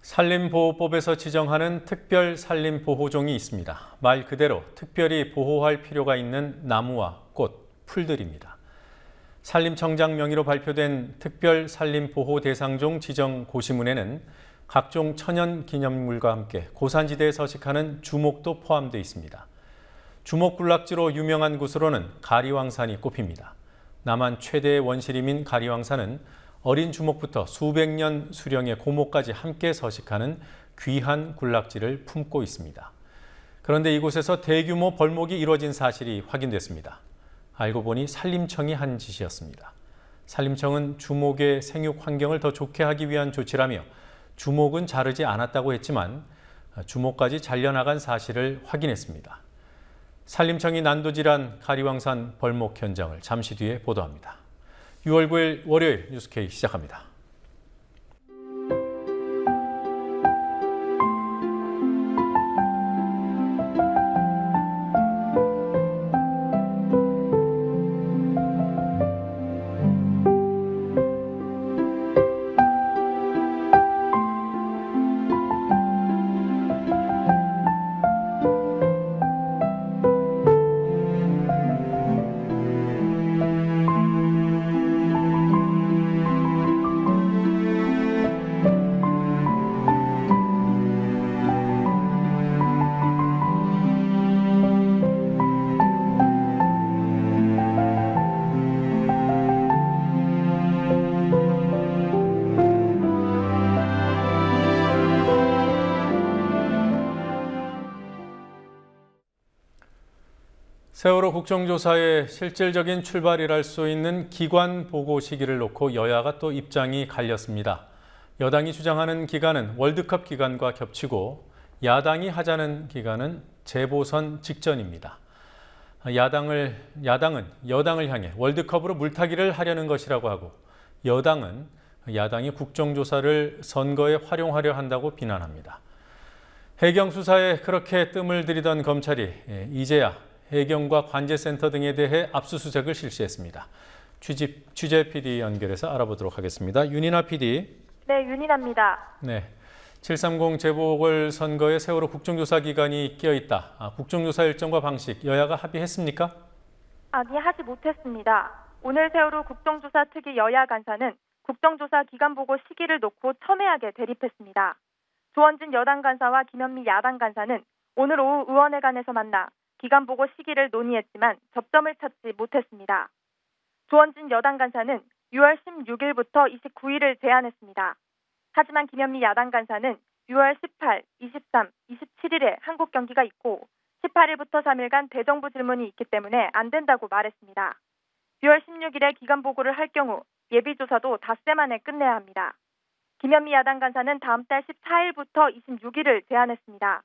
산림보호법에서 지정하는 특별 산림보호종이 있습니다. 말 그대로 특별히 보호할 필요가 있는 나무와 꽃, 풀들입니다. 산림청장 명의로 발표된 특별 산림보호 대상종 지정 고시문에는 각종 천연 기념물과 함께 고산지대에 서식하는 주목도 포함되어 있습니다. 주목군락지로 유명한 곳으로는 가리왕산이 꼽힙니다. 남한 최대의 원시림인 가리왕산은 어린 주목부터 수백 년 수령의 고목까지 함께 서식하는 귀한 군락지를 품고 있습니다. 그런데 이곳에서 대규모 벌목이 이루어진 사실이 확인됐습니다. 알고 보니 산림청이 한 짓이었습니다. 산림청은 주목의 생육 환경을 더 좋게 하기 위한 조치라며 주목은 자르지 않았다고 했지만 주목까지 잘려나간 사실을 확인했습니다. 산림청이 난도질한 가리왕산 벌목 현장을 잠시 뒤에 보도합니다. 6월 9일 월요일 뉴스K 시작합니다. 세월호 국정조사의 실질적인 출발이랄 수 있는 기관 보고 시기를 놓고 여야가 또 입장이 갈렸습니다. 여당이 주장하는 기간은 월드컵 기간과 겹치고 야당이 하자는 기간은 재보선 직전입니다. 야당은 여당을 향해 월드컵으로 물타기를 하려는 것이라고 하고 여당은 야당이 국정조사를 선거에 활용하려 한다고 비난합니다. 해경 수사에 그렇게 뜸을 들이던 검찰이 이제야 해경과 관제센터 등에 대해 압수수색을 실시했습니다. 취재 PD 연결해서 알아보도록 하겠습니다. 윤이나 PD. 네, 윤이나입니다. 네, 730 재보궐선거에 세월호 국정조사 기간이 끼어있다. 국정조사 일정과 방식 여야가 합의했습니까? 아니, 하지 못했습니다. 오늘 세월호 국정조사 특위 여야 간사는 국정조사 기간 보고 시기를 놓고 첨예하게 대립했습니다. 조원진 여당 간사와 김현미 야당 간사는 오늘 오후 의원회관에서 만나 기간 보고 시기를 논의했지만 접점을 찾지 못했습니다. 조원진 여당 간사는 6월 16일부터 29일을 제안했습니다. 하지만 김현미 야당 간사는 6월 18, 23, 27일에 한국 경기가 있고 18일부터 3일간 대정부 질문이 있기 때문에 안 된다고 말했습니다. 6월 16일에 기간 보고를 할 경우 예비조사도 닷새 만에 끝내야 합니다. 김현미 야당 간사는 다음 달 14일부터 26일을 제안했습니다.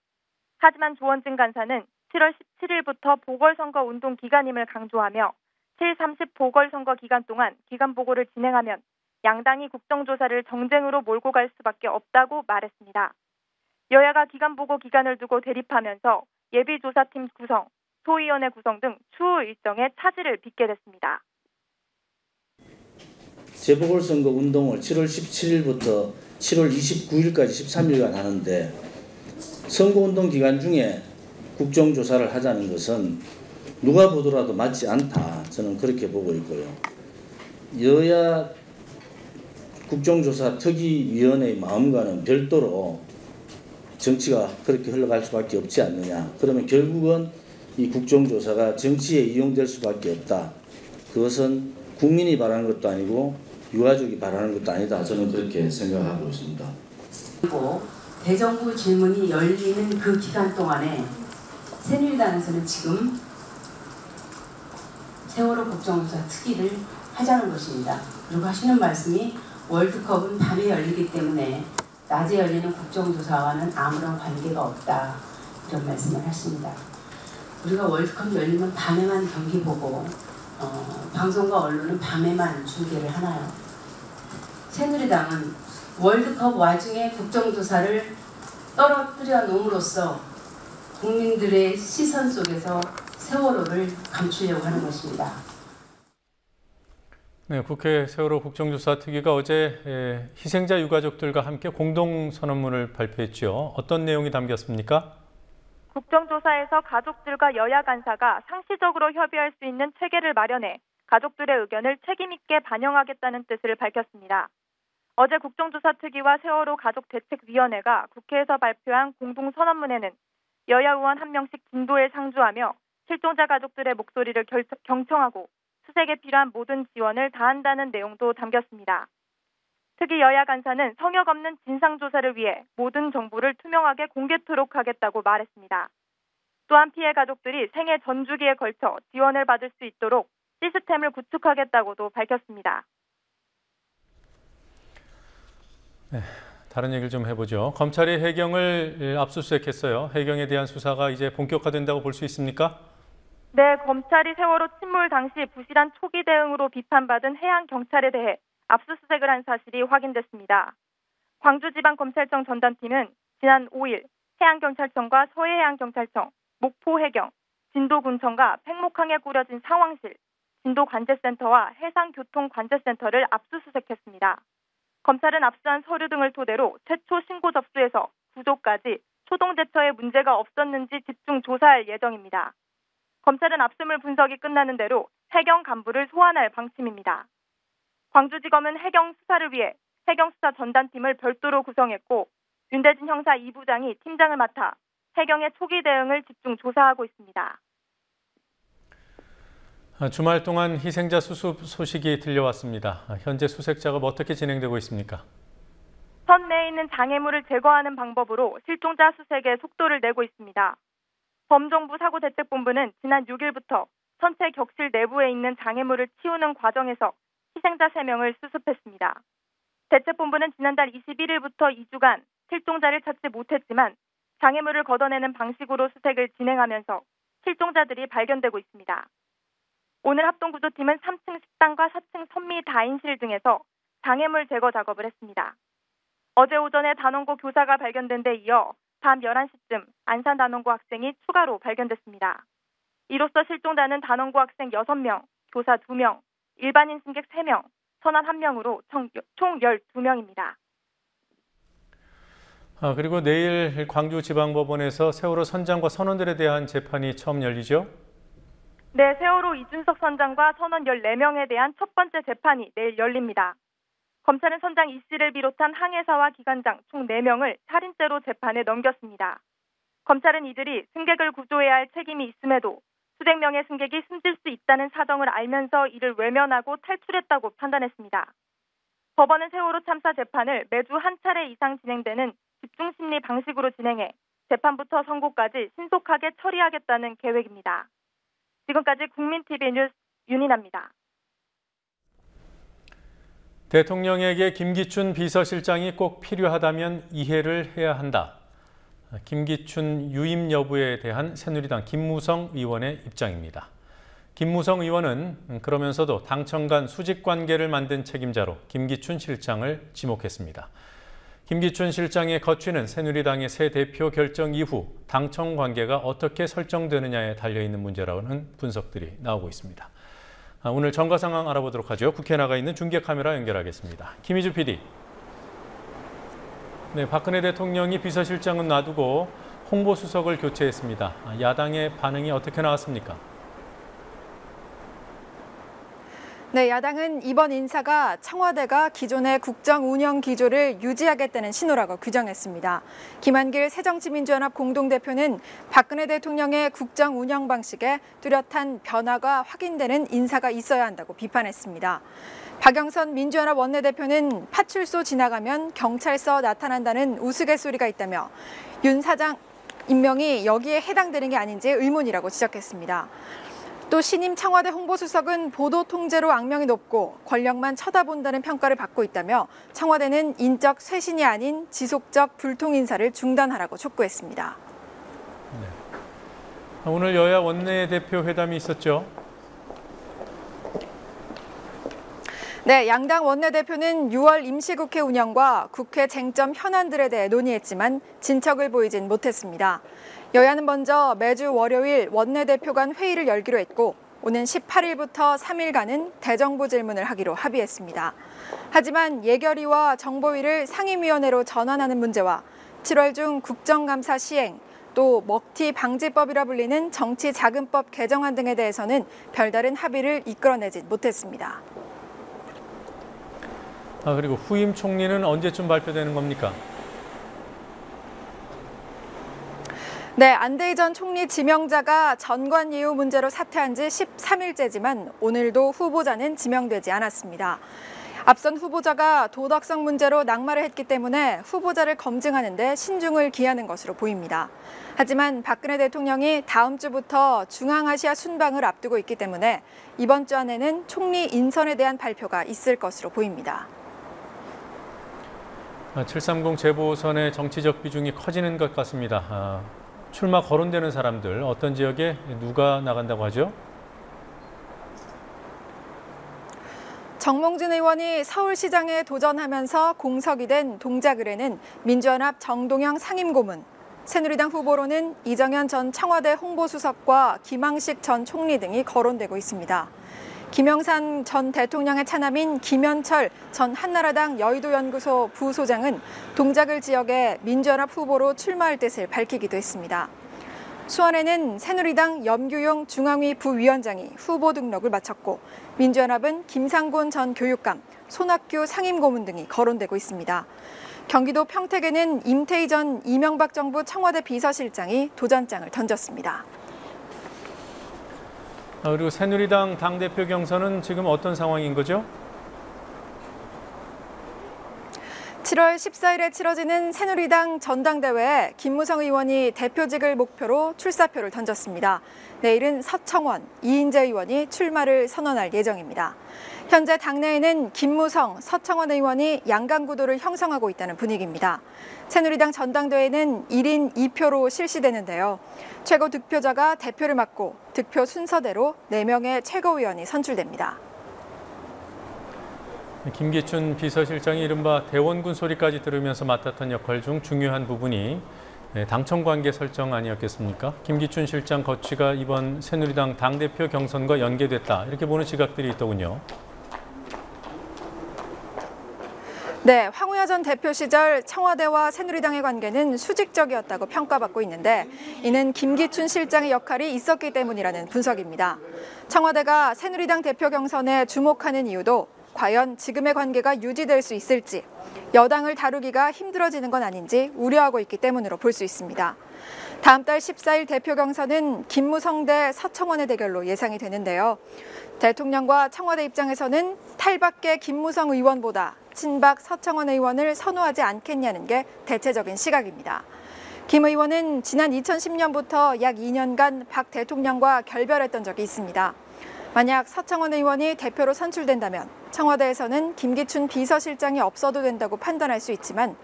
하지만 조원진 간사는 7월 17일부터 보궐선거 운동 기간임을 강조하며 7.30 보궐선거 기간 동안 기간 보고를 진행하면 양당이 국정조사를 정쟁으로 몰고 갈 수밖에 없다고 말했습니다. 여야가 기간 보고 기간을 두고 대립하면서 예비조사팀 구성, 소위원회 구성 등 추후 일정에 차질을 빚게 됐습니다. 재보궐선거 운동을 7월 17일부터 7월 29일까지 13일간 하는데 선거운동 기간 중에 국정조사를 하자는 것은 누가 보더라도 맞지 않다. 저는 그렇게 보고 있고요. 여야 국정조사 특위위원회의 마음과는 별도로 정치가 그렇게 흘러갈 수밖에 없지 않느냐. 그러면 결국은 이 국정조사가 정치에 이용될 수밖에 없다. 그것은 국민이 바라는 것도 아니고 유가족이 바라는 것도 아니다. 저는 그렇게 생각하고 있습니다. 그리고 대정부 질문이 열리는 그 기간 동안에 새누리당에서는 지금 세월호 국정조사 특위를 하자는 것입니다. 그리고 하시는 말씀이 월드컵은 밤에 열리기 때문에 낮에 열리는 국정조사와는 아무런 관계가 없다. 이런 말씀을 하십니다. 우리가 월드컵 열리면 밤에만 경기 보고 방송과 언론은 밤에만 중계를 하나요? 새누리당은 월드컵 와중에 국정조사를 떨어뜨려 놓음으로써 국민들의 시선 속에서 세월호를 감추려고 하는 것입니다. 네, 국회 세월호 국정조사 특위가 어제 희생자 유가족들과 함께 공동선언문을 발표했죠. 어떤 내용이 담겼습니까? 국정조사에서 가족들과 여야 간사가 상시적으로 협의할 수 있는 체계를 마련해 가족들의 의견을 책임있게 반영하겠다는 뜻을 밝혔습니다. 어제 국정조사 특위와 세월호 가족대책위원회가 국회에서 발표한 공동선언문에는 여야 의원 1명씩 진도에 상주하며 실종자 가족들의 목소리를 경청하고 수색에 필요한 모든 지원을 다한다는 내용도 담겼습니다. 특히 여야 간사는 성역 없는 진상조사를 위해 모든 정보를 투명하게 공개토록 하겠다고 말했습니다. 또한 피해 가족들이 생애 전 주기에 걸쳐 지원을 받을 수 있도록 시스템을 구축하겠다고도 밝혔습니다. 네, 다른 얘기를 좀 해보죠. 검찰이 해경을 압수수색했어요. 해경에 대한 수사가 이제 본격화된다고 볼 수 있습니까? 네, 검찰이 세월호 침몰 당시 부실한 초기 대응으로 비판받은 해양경찰에 대해 압수수색을 한 사실이 확인됐습니다. 광주지방검찰청 전담팀은 지난 5일 해양경찰청과 서해해양경찰청, 목포해경, 진도군청과 팽목항에 꾸려진 상황실, 진도관제센터와 해상교통관제센터를 압수수색했습니다. 검찰은 압수한 서류 등을 토대로 최초 신고 접수에서 구조까지 초동제처에 문제가 없었는지 집중 조사할 예정입니다. 검찰은 압수물 분석이 끝나는 대로 해경 간부를 소환할 방침입니다. 광주지검은 해경 수사를 위해 해경수사 전담팀을 별도로 구성했고 윤대진 형사 2부장이 팀장을 맡아 해경의 초기 대응을 집중 조사하고 있습니다. 주말 동안 희생자 수습 소식이 들려왔습니다. 현재 수색 작업 어떻게 진행되고 있습니까? 선내에 있는 장애물을 제거하는 방법으로 실종자 수색에 속도를 내고 있습니다. 범정부 사고대책본부는 지난 6일부터 선체 격실 내부에 있는 장애물을 치우는 과정에서 희생자 3명을 수습했습니다. 대책본부는 지난달 21일부터 2주간 실종자를 찾지 못했지만 장애물을 걷어내는 방식으로 수색을 진행하면서 실종자들이 발견되고 있습니다. 오늘 합동구조팀은 3층 식당과 4층 선미 다인실 등에서 장애물 제거 작업을 했습니다. 어제 오전에 단원고 교사가 발견된 데 이어 밤 11시쯤 안산 단원고 학생이 추가로 발견됐습니다. 이로써 실종자는 단원고 학생 6명, 교사 2명, 일반인 승객 3명, 선원 1명으로 총 12명입니다. 그리고 내일 광주지방법원에서 세월호 선장과 선원들에 대한 재판이 처음 열리죠? 네, 세월호 이준석 선장과 선원 14명에 대한 첫 번째 재판이 내일 열립니다. 검찰은 선장 이 씨를 비롯한 항해사와 기관장 총 4명을 살인죄로 재판에 넘겼습니다. 검찰은 이들이 승객을 구조해야 할 책임이 있음에도 수백 명의 승객이 숨질 수 있다는 사정을 알면서 이를 외면하고 탈출했다고 판단했습니다. 법원은 세월호 참사 재판을 매주 한 차례 이상 진행되는 집중심리 방식으로 진행해 재판부터 선고까지 신속하게 처리하겠다는 계획입니다. 지금까지 국민TV 뉴스 윤인아입니다. 대통령에게 김기춘 비서실장이 꼭 필요하다면 이해를 해야 한다. 김기춘 유임 여부에 대한 새누리당 김무성 의원의 입장입니다. 김무성 의원은 그러면서도 당청 간 수직 관계를 만든 책임자로 김기춘 실장을 지목했습니다. 김기춘 실장의 거취는 새누리당의 새 대표 결정 이후 당청 관계가 어떻게 설정되느냐에 달려있는 문제라는 분석들이 나오고 있습니다. 오늘 정가 상황 알아보도록 하죠. 국회에 나가 있는 중계 카메라 연결하겠습니다. 김희주 PD. 네, 박근혜 대통령이 비서실장은 놔두고 홍보수석을 교체했습니다. 야당의 반응이 어떻게 나왔습니까? 네, 야당은 이번 인사가 청와대가 기존의 국정 운영 기조를 유지하겠다는 신호라고 규정했습니다. 김한길 새정치민주연합 공동대표는 박근혜 대통령의 국정 운영 방식에 뚜렷한 변화가 확인되는 인사가 있어야 한다고 비판했습니다. 박영선 민주연합 원내대표는 파출소 지나가면 경찰서 나타난다는 우스갯소리가 있다며 윤 사장 임명이 여기에 해당되는 게 아닌지 의문이라고 지적했습니다. 또 신임 청와대 홍보수석은 보도 통제로 악명이 높고 권력만 쳐다본다는 평가를 받고 있다며 청와대는 인적 쇄신이 아닌 지속적 불통 인사를 중단하라고 촉구했습니다. 네. 오늘 여야 원내대표 회담이 있었죠? 네, 양당 원내대표는 6월 임시국회 운영과 국회 쟁점 현안들에 대해 논의했지만 진척을 보이진 못했습니다. 여야는 먼저 매주 월요일 원내대표 간 회의를 열기로 했고 오는 18일부터 3일간은 대정부 질문을 하기로 합의했습니다. 하지만 예결위와 정보위를 상임위원회로 전환하는 문제와 7월 중 국정감사 시행, 또 먹튀 방지법이라 불리는 정치자금법 개정안 등에 대해서는 별다른 합의를 이끌어내지 못했습니다. 그리고 후임 총리는 언제쯤 발표되는 겁니까? 네, 안대희 전 총리 지명자가 전관 예우 문제로 사퇴한 지 13일째지만 오늘도 후보자는 지명되지 않았습니다. 앞선 후보자가 도덕성 문제로 낙마를 했기 때문에 후보자를 검증하는 데 신중을 기하는 것으로 보입니다. 하지만 박근혜 대통령이 다음 주부터 중앙아시아 순방을 앞두고 있기 때문에 이번 주 안에는 총리 인선에 대한 발표가 있을 것으로 보입니다. 730 재보선의 정치적 비중이 커지는 것 같습니다. 출마 거론되는 사람들, 어떤 지역에 누가 나간다고 하죠? 정몽준 의원이 서울시장에 도전하면서 공석이 된 동작을에는 민주연합 정동영 상임고문, 새누리당 후보로는 이정현 전 청와대 홍보수석과 김황식 전 총리 등이 거론되고 있습니다. 김영삼 전 대통령의 차남인 김현철 전 한나라당 여의도연구소 부소장은 동작을 지역에 민주연합 후보로 출마할 뜻을 밝히기도 했습니다. 수원에는 새누리당 염규용 중앙위 부위원장이 후보 등록을 마쳤고 민주연합은 김상곤 전 교육감, 손학규 상임고문 등이 거론되고 있습니다. 경기도 평택에는 임태희 전 이명박 정부 청와대 비서실장이 도전장을 던졌습니다. 그리고 새누리당 당대표 경선은 지금 어떤 상황인 거죠? 7월 14일에 치러지는 새누리당 전당대회에 김무성 의원이 대표직을 목표로 출사표를 던졌습니다. 내일은 서청원, 이인재 의원이 출마를 선언할 예정입니다. 현재 당내에는 김무성, 서청원 의원이 양강구도를 형성하고 있다는 분위기입니다. 새누리당 전당대회는 1인 2표로 실시되는데요. 최고 득표자가 대표를 맡고 득표 순서대로 4명의 최고위원이 선출됩니다. 김기춘 비서실장이 이른바 대원군 소리까지 들으면서 맡았던 역할 중 중요한 부분이 당청 관계 설정 아니었겠습니까? 김기춘 실장 거취가 이번 새누리당 당대표 경선과 연계됐다, 이렇게 보는 시각들이 있더군요. 네, 황우여 전 대표 시절 청와대와 새누리당의 관계는 수직적이었다고 평가받고 있는데 이는 김기춘 실장의 역할이 있었기 때문이라는 분석입니다. 청와대가 새누리당 대표 경선에 주목하는 이유도 과연 지금의 관계가 유지될 수 있을지, 여당을 다루기가 힘들어지는 건 아닌지 우려하고 있기 때문으로 볼 수 있습니다. 다음 달 14일 대표 경선은 김무성 대 서청원의 대결로 예상이 되는데요. 대통령과 청와대 입장에서는 탈밖의 김무성 의원보다 친박 서청원 의원을 선호하지 않겠냐는 게 대체적인 시각입니다. 김 의원은 지난 2010년부터 약 2년간 박 대통령과 결별했던 적이 있습니다. 만약 서청원 의원이 대표로 선출된다면 청와대에서는 김기춘 비서실장이 없어도 된다고 판단할 수 있지만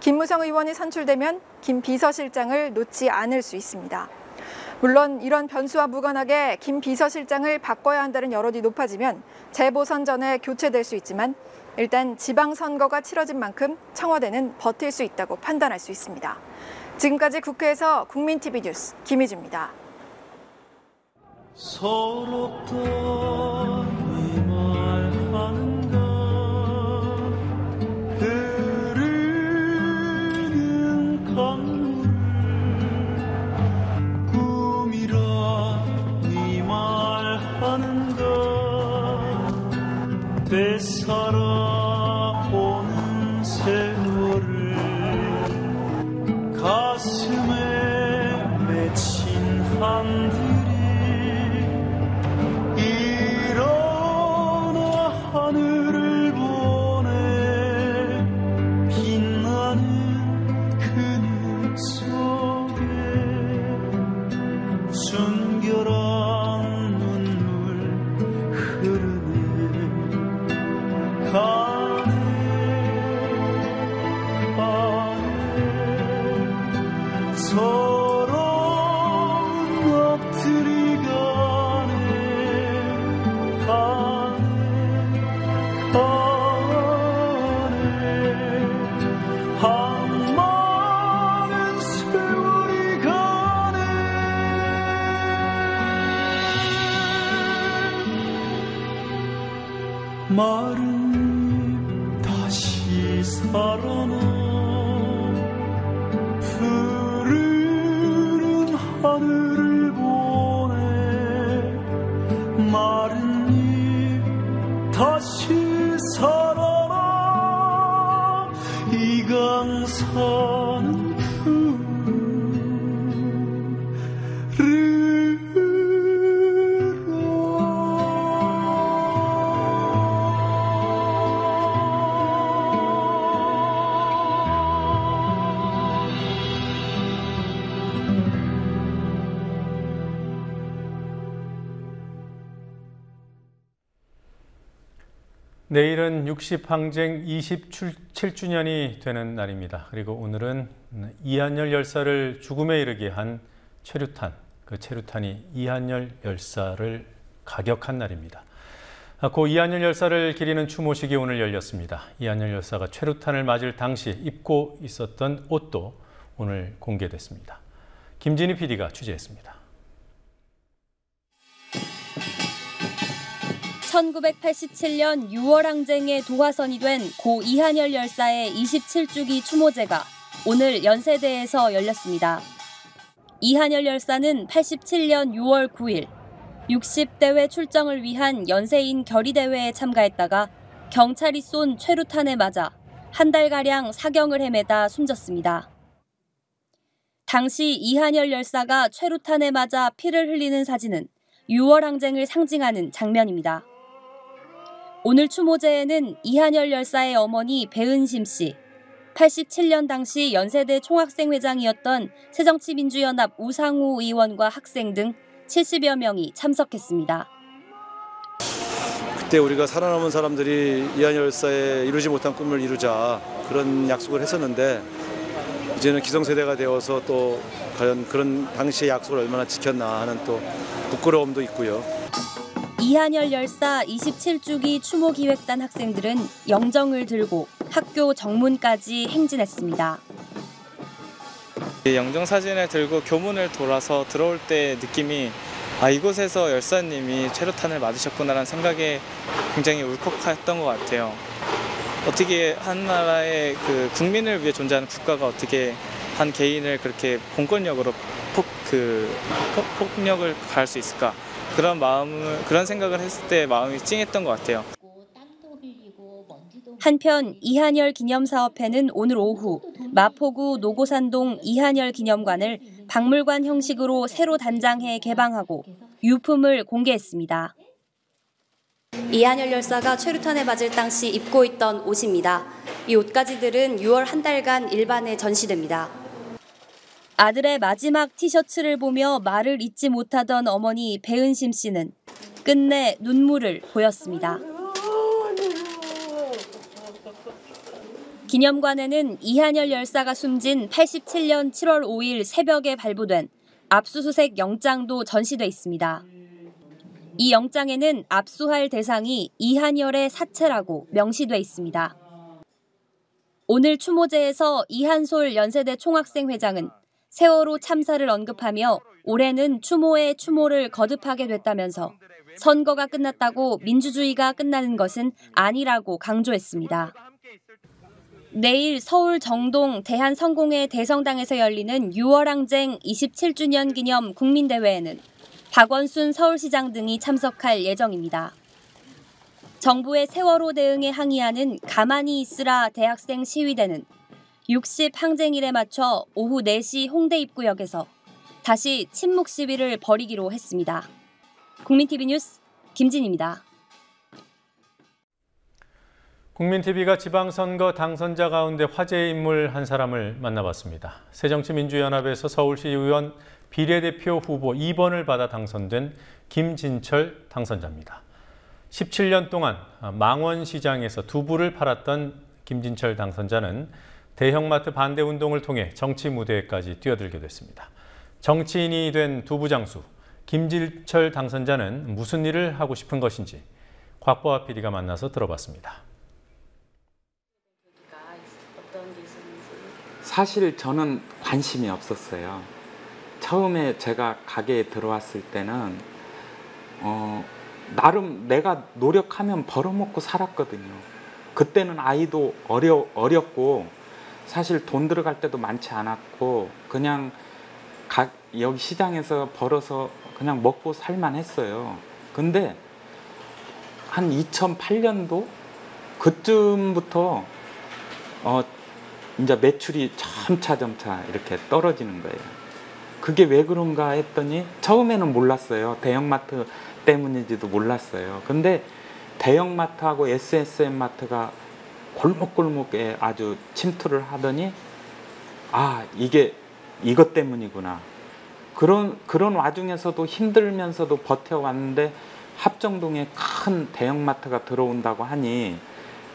김무성 의원이 선출되면 김 비서실장을 놓지 않을 수 있습니다. 물론 이런 변수와 무관하게 김 비서실장을 바꿔야 한다는 여론이 높아지면 재보선 전에 교체될 수 있지만 일단 지방선거가 치러진 만큼 청와대는 버틸 수 있다고 판단할 수 있습니다. 지금까지 국회에서 국민TV 뉴스 김희주입니다. 서럽다 이 말하는가 흐르는 강물을 꿈이라 이 말하는가 되살아오는 세월을 가슴에 맺힌 한들이 하늘을 보내 빛나는 그늘 속에 순결한 눈물 흐르네 가네 서러운 것 이강선 내일은 60항쟁 27주년이 되는 날입니다. 그리고 오늘은 이한열 열사를 죽음에 이르게 한 최루탄, 그 최루탄이 이한열 열사를 가격한 날입니다. 고 이한열 열사를 기리는 추모식이 오늘 열렸습니다. 이한열 열사가 최루탄을 맞을 당시 입고 있었던 옷도 오늘 공개됐습니다. 김진희 PD가 취재했습니다. 1987년 6월 항쟁의 도화선이 된 고 이한열 열사의 27주기 추모제가 오늘 연세대에서 열렸습니다. 이한열 열사는 87년 6월 9일 60대회 출정을 위한 연세인 결의대회에 참가했다가 경찰이 쏜 최루탄에 맞아 한 달가량 사경을 헤매다 숨졌습니다. 당시 이한열 열사가 최루탄에 맞아 피를 흘리는 사진은 6월 항쟁을 상징하는 장면입니다. 오늘 추모제에는 이한열 열사의 어머니 배은심 씨, 87년 당시 연세대 총학생회장이었던 새정치민주연합 우상호 의원과 학생 등 70여 명이 참석했습니다. 그때 우리가 살아남은 사람들이 이한열 열사의 이루지 못한 꿈을 이루자 그런 약속을 했었는데 이제는 기성세대가 되어서 또 과연 그런 당시의 약속을 얼마나 지켰나 하는 또 부끄러움도 있고요. 이한열 열사 27주기 추모기획단 학생들은 영정을 들고 학교 정문까지 행진했습니다. 영정사진을 들고 교문을 돌아서 들어올 때 느낌이 이곳에서 열사님이 최루탄을 맞으셨구나라는 생각에 굉장히 울컥했던 것 같아요. 어떻게 한 나라의 그 국민을 위해 존재하는 국가가 어떻게 한 개인을 그렇게 공권력으로 폭력을 가할 수 있을까? 그런 생각을 했을 때 마음이 찡했던 것 같아요. 한편 이한열 기념사업회는 오늘 오후 마포구 노고산동 이한열 기념관을 박물관 형식으로 새로 단장해 개방하고 유품을 공개했습니다. 이한열 열사가 최루탄에 맞을 당시 입고 있던 옷입니다. 이 옷가지들은 6월 한 달간 일반에 전시됩니다. 아들의 마지막 티셔츠를 보며 말을 잇지 못하던 어머니 배은심 씨는 끝내 눈물을 보였습니다. 기념관에는 이한열 열사가 숨진 87년 7월 5일 새벽에 발부된 압수수색 영장도 전시돼 있습니다. 이 영장에는 압수할 대상이 이한열의 사체라고 명시돼 있습니다. 오늘 추모제에서 이한솔 연세대 총학생회장은 세월호 참사를 언급하며 올해는 추모에 추모를 거듭하게 됐다면서 선거가 끝났다고 민주주의가 끝나는 것은 아니라고 강조했습니다. 내일 서울 정동 대한성공회 대성당에서 열리는 6월 항쟁 27주년 기념 국민대회에는 박원순 서울시장 등이 참석할 예정입니다. 정부의 세월호 대응에 항의하는 가만히 있으라 대학생 시위대는 60 항쟁일에 맞춰 오후 4시 홍대 입구역에서 다시 침묵 시위를 벌이기로 했습니다. 국민TV 뉴스 김진희입니다. 국민TV가 지방선거 당선자 가운데 화제의 인물 한 사람을 만나봤습니다. 새정치민주연합에서 서울시의원 비례대표 후보 2번을 받아 당선된 김진철 당선자입니다. 17년 동안 망원시장에서 두부를 팔았던 김진철 당선자는 대형마트 반대 운동을 통해 정치 무대에까지 뛰어들게 됐습니다. 정치인이 된 두부장수 김진철 당선자는 무슨 일을 하고 싶은 것인지 곽보아 PD가 만나서 들어봤습니다. 사실 저는 관심이 없었어요. 처음에 제가 가게에 들어왔을 때는 나름 내가 노력하면 벌어먹고 살았거든요. 그때는 아이도 어렸고 사실 돈 들어갈 때도 많지 않았고 그냥 여기 시장에서 벌어서 그냥 먹고 살만 했어요. 근데 한 2008년도 그쯤부터 이제 매출이 점차 이렇게 떨어지는 거예요. 그게 왜 그런가 했더니 처음에는 몰랐어요. 대형마트 때문인지도 몰랐어요. 근데 대형마트하고 SSM마트가 골목골목에 아주 침투를 하더니 아, 이게 이것 때문이구나. 그런 와중에서도 힘들면서도 버텨왔는데 합정동에 큰 대형마트가 들어온다고 하니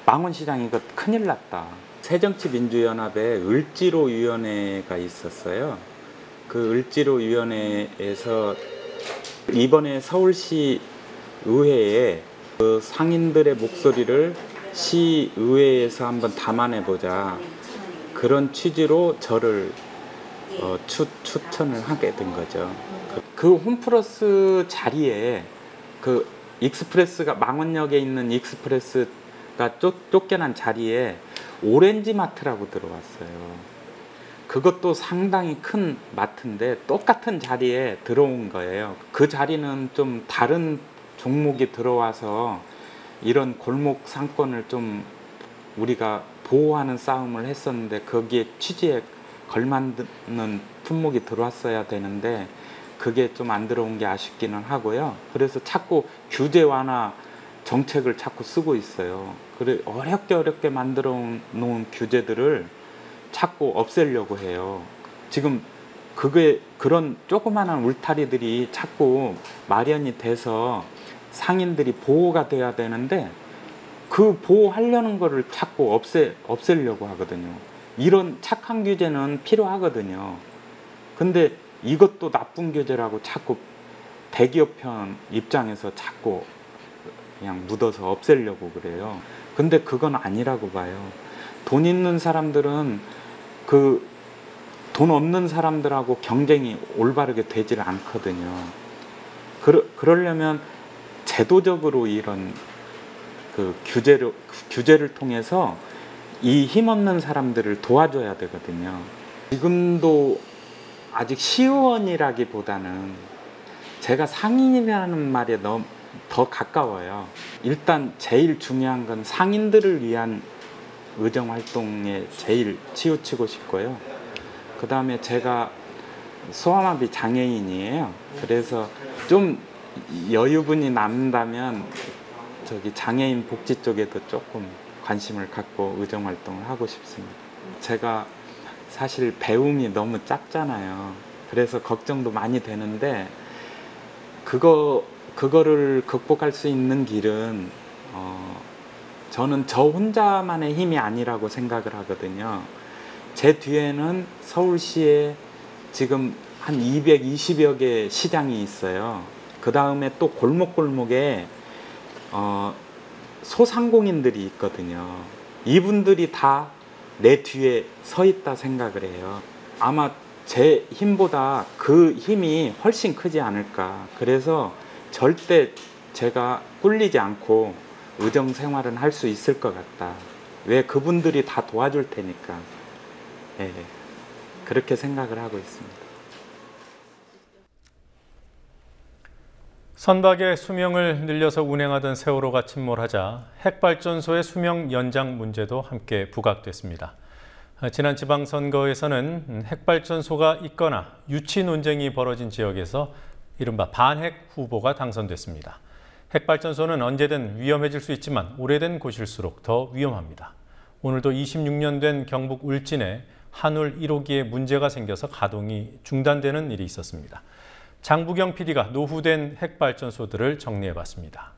망원시장이 이거 큰일 났다. 새정치민주연합에 을지로위원회가 있었어요. 그 을지로위원회에서 이번에 서울시 의회에 그 상인들의 목소리를 시의회에서 한번 담아내보자. 그런 취지로 저를 추천을 하게 된 거죠. 그 홈플러스 자리에 그 익스프레스가 망원역에 있는 익스프레스가 쫓겨난 자리에 오렌지 마트라고 들어왔어요. 그것도 상당히 큰 마트인데 똑같은 자리에 들어온 거예요. 그 자리는 좀 다른 종목이 들어와서 이런 골목 상권을 좀 우리가 보호하는 싸움을 했었는데 거기에 취지에 걸맞는 품목이 들어왔어야 되는데 그게 좀 안 들어온 게 아쉽기는 하고요. 그래서 자꾸 규제 완화 정책을 자꾸 쓰고 있어요. 그래 어렵게 만들어 놓은 규제들을 자꾸 없애려고 해요. 지금 그런 조그마한 울타리들이 자꾸 마련이 돼서 상인들이 보호가 돼야 되는데 그 보호하려는 거를 자꾸 없애려고 하거든요. 이런 착한 규제는 필요하거든요. 근데 이것도 나쁜 규제라고 자꾸 대기업 편 입장에서 자꾸 그냥 묻어서 없애려고 그래요. 근데 그건 아니라고 봐요. 돈 있는 사람들은 그 돈 없는 사람들하고 경쟁이 올바르게 되질 않거든요. 그러려면 제도적으로 이런 그 규제를 통해서 이 힘없는 사람들을 도와줘야 되거든요. 지금도 아직 시의원이라기보다는 제가 상인이라는 말에 더 가까워요. 일단 제일 중요한 건 상인들을 위한 의정활동에 제일 치우치고 싶고요. 그 다음에 제가 소아마비 장애인이에요. 그래서 좀 여유분이 남는다면 저기 장애인 복지 쪽에도 조금 관심을 갖고 의정활동을 하고 싶습니다. 제가 사실 배움이 너무 짧잖아요. 그래서 걱정도 많이 되는데 그거를 극복할 수 있는 길은 저는 저 혼자만의 힘이 아니라고 생각을 하거든요. 제 뒤에는 서울시에 지금 한 220여 개 시장이 있어요. 그 다음에 또 골목골목에 소상공인들이 있거든요. 이분들이 다 내 뒤에 서 있다 생각을 해요. 아마 제 힘보다 그 힘이 훨씬 크지 않을까. 그래서 절대 제가 꿀리지 않고 의정 생활은 할 수 있을 것 같다. 왜 그분들이 다 도와줄 테니까. 네, 그렇게 생각을 하고 있습니다. 선박의 수명을 늘려서 운행하던 세월호가 침몰하자 핵발전소의 수명 연장 문제도 함께 부각됐습니다. 지난 지방선거에서는 핵발전소가 있거나 유치 논쟁이 벌어진 지역에서 이른바 반핵 후보가 당선됐습니다. 핵발전소는 언제든 위험해질 수 있지만 오래된 곳일수록 더 위험합니다. 오늘도 26년 된 경북 울진에 한울 1호기에 문제가 생겨서 가동이 중단되는 일이 있었습니다. 장부경 PD가 노후된 핵발전소들을 정리해봤습니다.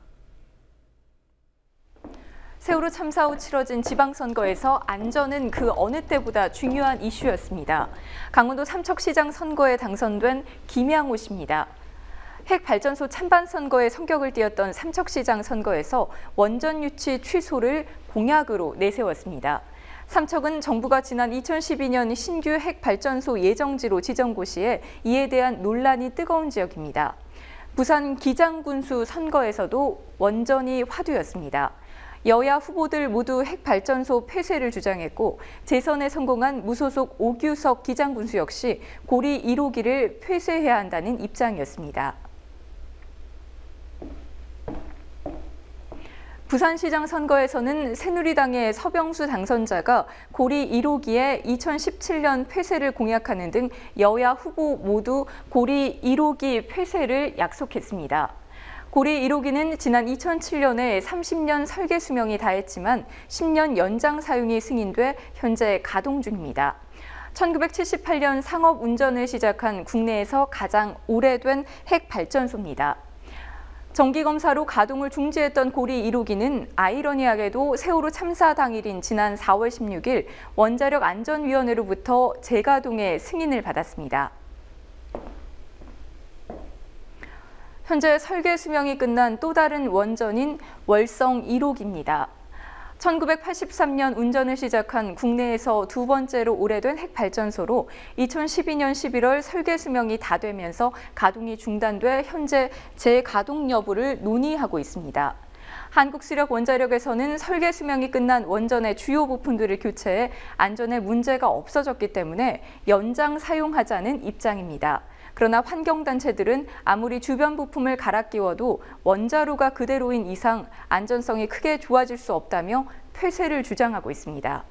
세월호 참사 후 치러진 지방선거에서 안전은 그 어느 때보다 중요한 이슈였습니다. 강원도 삼척시장 선거에 당선된 김양호 씨입니다. 핵발전소 찬반 선거에 성격을 띄었던 삼척시장 선거에서 원전 유치 취소를 공약으로 내세웠습니다. 삼척은 정부가 지난 2012년 신규 핵발전소 예정지로 지정 고시에 이에 대한 논란이 뜨거운 지역입니다. 부산 기장군수 선거에서도 원전이 화두였습니다. 여야 후보들 모두 핵발전소 폐쇄를 주장했고 재선에 성공한 무소속 오규석 기장군수 역시 고리 1호기를 폐쇄해야 한다는 입장이었습니다. 부산시장 선거에서는 새누리당의 서병수 당선자가 고리 1호기에 2017년 폐쇄를 공약하는 등 여야 후보 모두 고리 1호기 폐쇄를 약속했습니다. 고리 1호기는 지난 2007년에 30년 설계 수명이 다했지만 10년 연장 사용이 승인돼 현재 가동 중입니다. 1978년 상업 운전을 시작한 국내에서 가장 오래된 핵발전소입니다. 정기검사로 가동을 중지했던 고리 1호기는 아이러니하게도 세월호 참사 당일인 지난 4월 16일 원자력 안전위원회로부터 재가동의 승인을 받았습니다. 현재 설계 수명이 끝난 또 다른 원전인 월성 1호기입니다. 1983년 운전을 시작한 국내에서 두 번째로 오래된 핵발전소로 2012년 11월 설계 수명이 다 되면서 가동이 중단돼 현재 재가동 여부를 논의하고 있습니다. 한국수력원자력에서는 설계 수명이 끝난 원전의 주요 부품들을 교체해 안전에 문제가 없어졌기 때문에 연장 사용하자는 입장입니다. 그러나 환경단체들은 아무리 주변 부품을 갈아 끼워도 원자로가 그대로인 이상 안전성이 크게 좋아질 수 없다며 폐쇄를 주장하고 있습니다.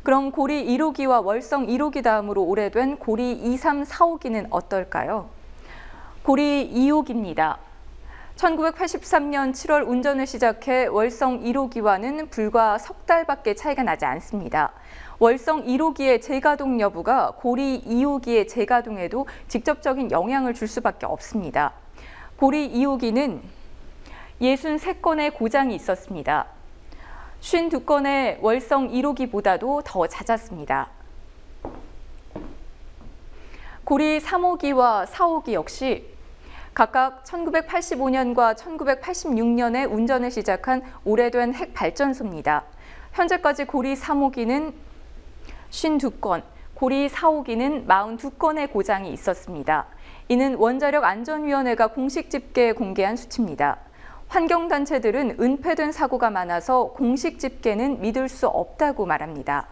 그럼 고리 1호기와 월성 1호기 다음으로 오래된 고리 2, 3, 4호기는 어떨까요? 고리 2호기입니다. 1983년 7월 운전을 시작해 월성 1호기와는 불과 석 달밖에 차이가 나지 않습니다. 월성 1호기의 재가동 여부가 고리 2호기의 재가동에도 직접적인 영향을 줄 수밖에 없습니다. 고리 2호기는 63건의 고장이 있었습니다. 52건의 월성 1호기보다도 더 잦았습니다. 고리 3호기와 4호기 역시 각각 1985년과 1986년에 운전을 시작한 오래된 핵발전소입니다. 현재까지 고리 3호기는 52건, 고리 4호기는 42건의 고장이 있었습니다. 이는 원자력 안전위원회가 공식 집계에 공개한 수치입니다. 환경단체들은 은폐된 사고가 많아서 공식 집계는 믿을 수 없다고 말합니다.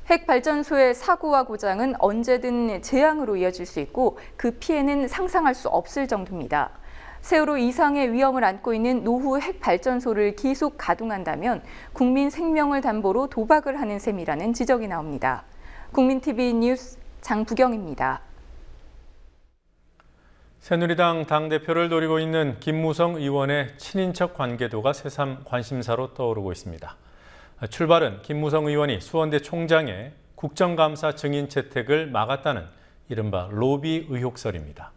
핵발전소의 사고와 고장은 언제든 재앙으로 이어질 수 있고 그 피해는 상상할 수 없을 정도입니다. 세월호 이상의 위험을 안고 있는 노후 핵발전소를 계속 가동한다면 국민 생명을 담보로 도박을 하는 셈이라는 지적이 나옵니다. 국민TV 뉴스 장부경입니다. 새누리당 당대표를 노리고 있는 김무성 의원의 친인척 관계도가 새삼 관심사로 떠오르고 있습니다. 출발은 김무성 의원이 수원대 총장의 국정감사 증인 채택을 막았다는 이른바 로비 의혹설입니다.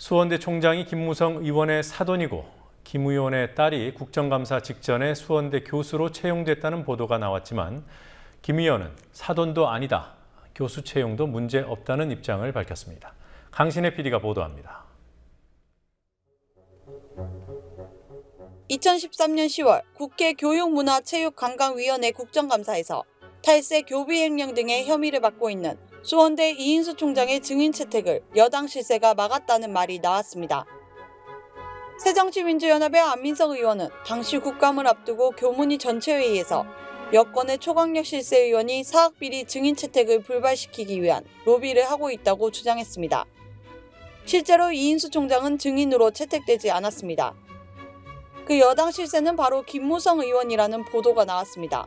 수원대 총장이 김무성 의원의 사돈이고 김 의원의 딸이 국정감사 직전에 수원대 교수로 채용됐다는 보도가 나왔지만 김 의원은 사돈도 아니다, 교수 채용도 문제 없다는 입장을 밝혔습니다. 강신혜 PD가 보도합니다. 2013년 10월 국회 교육문화체육관광위원회 국정감사에서 탈세 교비 횡령 등의 혐의를 받고 있는 수원대 이인수 총장의 증인 채택을 여당 실세가 막았다는 말이 나왔습니다. 새정치민주연합의 안민석 의원은 당시 국감을 앞두고 교문위 전체회의에서 여권의 초강력 실세 의원이 사학비리 증인 채택을 불발시키기 위한 로비를 하고 있다고 주장했습니다. 실제로 이인수 총장은 증인으로 채택되지 않았습니다. 그 여당 실세는 바로 김무성 의원이라는 보도가 나왔습니다.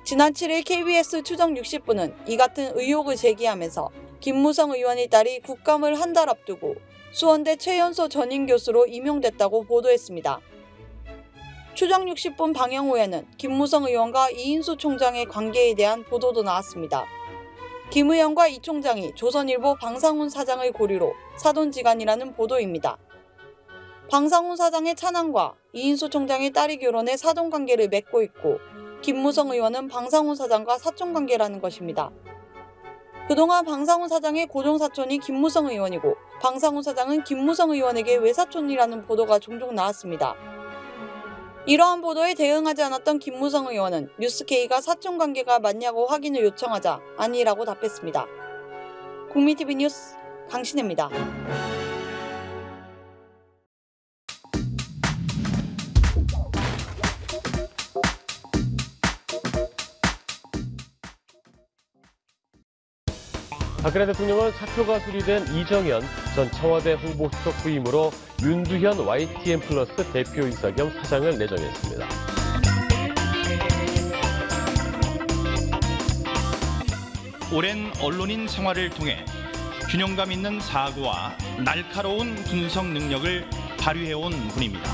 지난 7일 KBS 추정 60분은 이 같은 의혹을 제기하면서 김무성 의원의 딸이 국감을 한 달 앞두고 수원대 최연소 전임 교수로 임용됐다고 보도했습니다. 추정 60분 방영 후에는 김무성 의원과 이인수 총장의 관계에 대한 보도도 나왔습니다. 김 의원과 이 총장이 조선일보 방상훈 사장의 고리로 사돈지간이라는 보도입니다. 방상훈 사장의 차남과 이인수 총장의 딸이 결혼해 사돈관계를 맺고 있고 김무성 의원은 방상훈 사장과 사촌관계라는 것입니다. 그동안 방상훈 사장의 고종사촌이 김무성 의원이고 방상훈 사장은 김무성 의원에게 외사촌이라는 보도가 종종 나왔습니다. 이러한 보도에 대응하지 않았던 김무성 의원은 뉴스K가 사촌관계가 맞냐고 확인을 요청하자 아니라고 답했습니다. 국민TV 뉴스 강신혜입니다. 박근혜 대통령은 사표가 수리된 이정현 전 청와대 홍보수석 후임으로 윤두현 YTN 플러스 대표이사 겸 사장을 내정했습니다. 오랜 언론인 생활을 통해 균형감 있는 사고와 날카로운 분석 능력을 발휘해온 분입니다.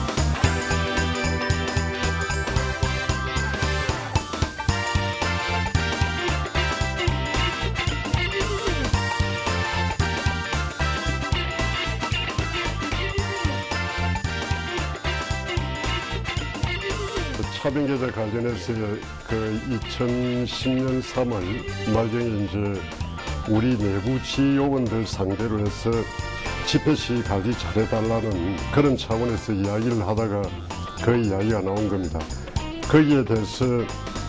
차병계좌 관련해서 그 2010년 3월 말경에 이제 우리 내부 지휘요원들 상대로 해서 집회 시위 관리 잘해달라는 그런 차원에서 이야기를 하다가 그 이야기가 나온 겁니다. 거기에 대해서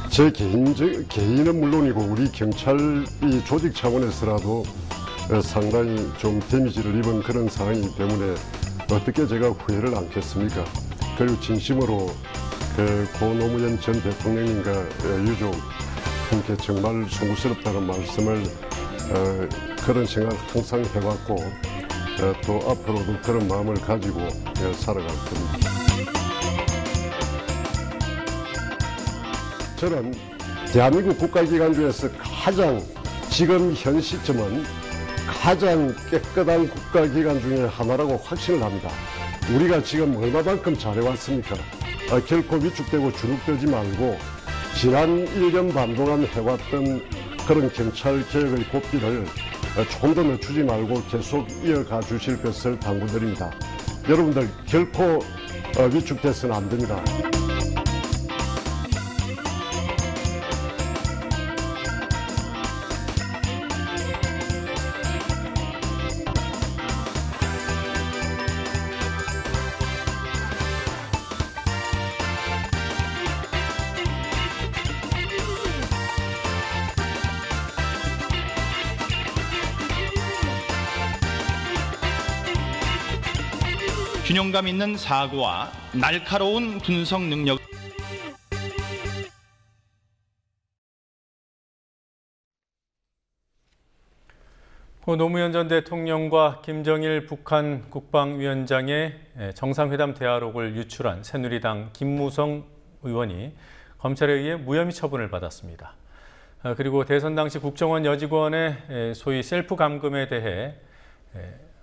제 개인은 물론이고 우리 경찰이 조직 차원에서라도 상당히 좀 데미지를 입은 그런 상황이기 때문에 어떻게 제가 후회를 않겠습니까? 그리고 진심으로 고 노무현 전 대통령님과 유족 함께 정말 송구스럽다는 말씀을 그런 생각을 항상 해왔고 또 앞으로도 그런 마음을 가지고 살아갈 겁니다. 저는 대한민국 국가기관 중에서 가장 지금 현 시점은 가장 깨끗한 국가기관 중에 하나라고 확신을 합니다. 우리가 지금 얼마만큼 잘해왔습니까? 결코 위축되고 주눅들지 말고 지난 1년 반 동안 해왔던 그런 경찰 개혁의 고삐를 조금 더 늦추지 말고 계속 이어가 주실 것을 당부드립니다. 여러분들 결코 위축돼서는 안 됩니다. 균형감 있는 사고와 날카로운 분석 능력. 노무현 전 대통령과 김정일 북한 국방위원장의 정상회담 대화록을 유출한 새누리당 김무성 의원이 검찰에 의해 무혐의 처분을 받았습니다. 그리고 대선 당시 국정원 여직원의 소위 셀프 감금에 대해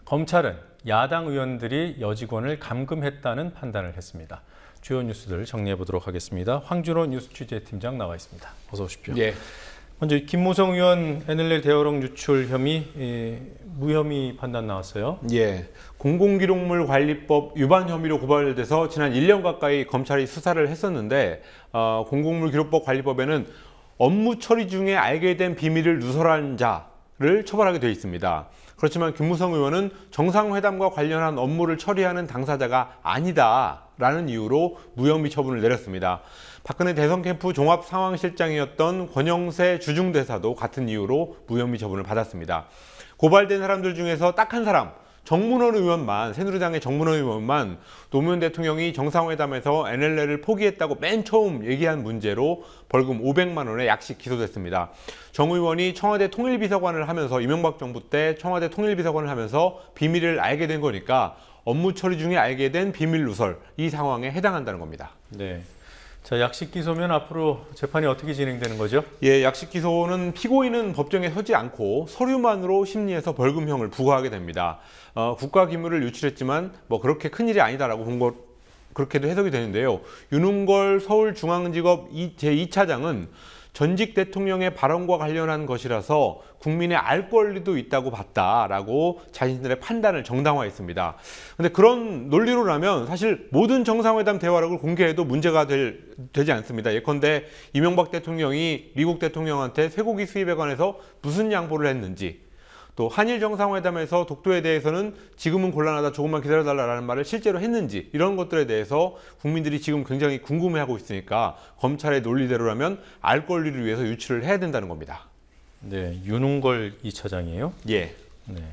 검찰은 야당 의원들이 여직원을 감금했다는 판단을 했습니다. 주요 뉴스들 정리해 보도록 하겠습니다. 황준호 뉴스 취재팀장 나와 있습니다. 어서 오십시오. 예. 먼저 김무성 의원 NLL 대화록 유출 혐의 무혐의 판단 나왔어요. 예. 공공기록물 관리법 위반 혐의로 고발돼서 지난 1년 가까이 검찰이 수사를 했었는데 공공물기록법 관리법에는 업무 처리 중에 알게 된 비밀을 누설한 자를 처벌하게 되어 있습니다. 그렇지만 김무성 의원은 정상회담과 관련한 업무를 처리하는 당사자가 아니다라는 이유로 무혐의 처분을 내렸습니다. 박근혜 대선 캠프 종합상황실장이었던 권영세 주중대사도 같은 이유로 무혐의 처분을 받았습니다. 고발된 사람들 중에서 딱 한 사람, 정문원 의원만, 새누리당의 정문원 의원만 노무현 대통령이 정상회담에서 NLL을 포기했다고 맨 처음 얘기한 문제로 벌금 500만 원에 약식 기소됐습니다. 정 의원이 청와대 통일비서관을 하면서 이명박 정부 때 청와대 통일비서관을 하면서 비밀을 알게 된 거니까 업무 처리 중에 알게 된 비밀 누설, 이 상황에 해당한다는 겁니다. 네. 자, 약식 기소면 앞으로 재판이 어떻게 진행되는 거죠? 예, 약식 기소는 피고인은 법정에 서지 않고 서류만으로 심리해서 벌금형을 부과하게 됩니다. 국가기밀을 유출했지만 뭐 그렇게 큰일이 아니다라고 본 것, 그렇게도 해석이 되는데요. 윤은걸 서울중앙지법 제2차장은 전직 대통령의 발언과 관련한 것이라서 국민의 알 권리도 있다고 봤다라고 자신들의 판단을 정당화했습니다. 그런데 그런 논리로라면 사실 모든 정상회담 대화록을 공개해도 문제가 되지 않습니다. 예컨대 이명박 대통령이 미국 대통령한테 쇠고기 수입에 관해서 무슨 양보를 했는지, 또 한일 정상회담에서 독도에 대해서는 지금은 곤란하다, 조금만 기다려달라는 말을 실제로 했는지, 이런 것들에 대해서 국민들이 지금 굉장히 궁금해하고 있으니까 검찰의 논리대로라면 알 권리를 위해서 유출을 해야 된다는 겁니다. 네, 윤은걸 2차장이에요? 예. 네,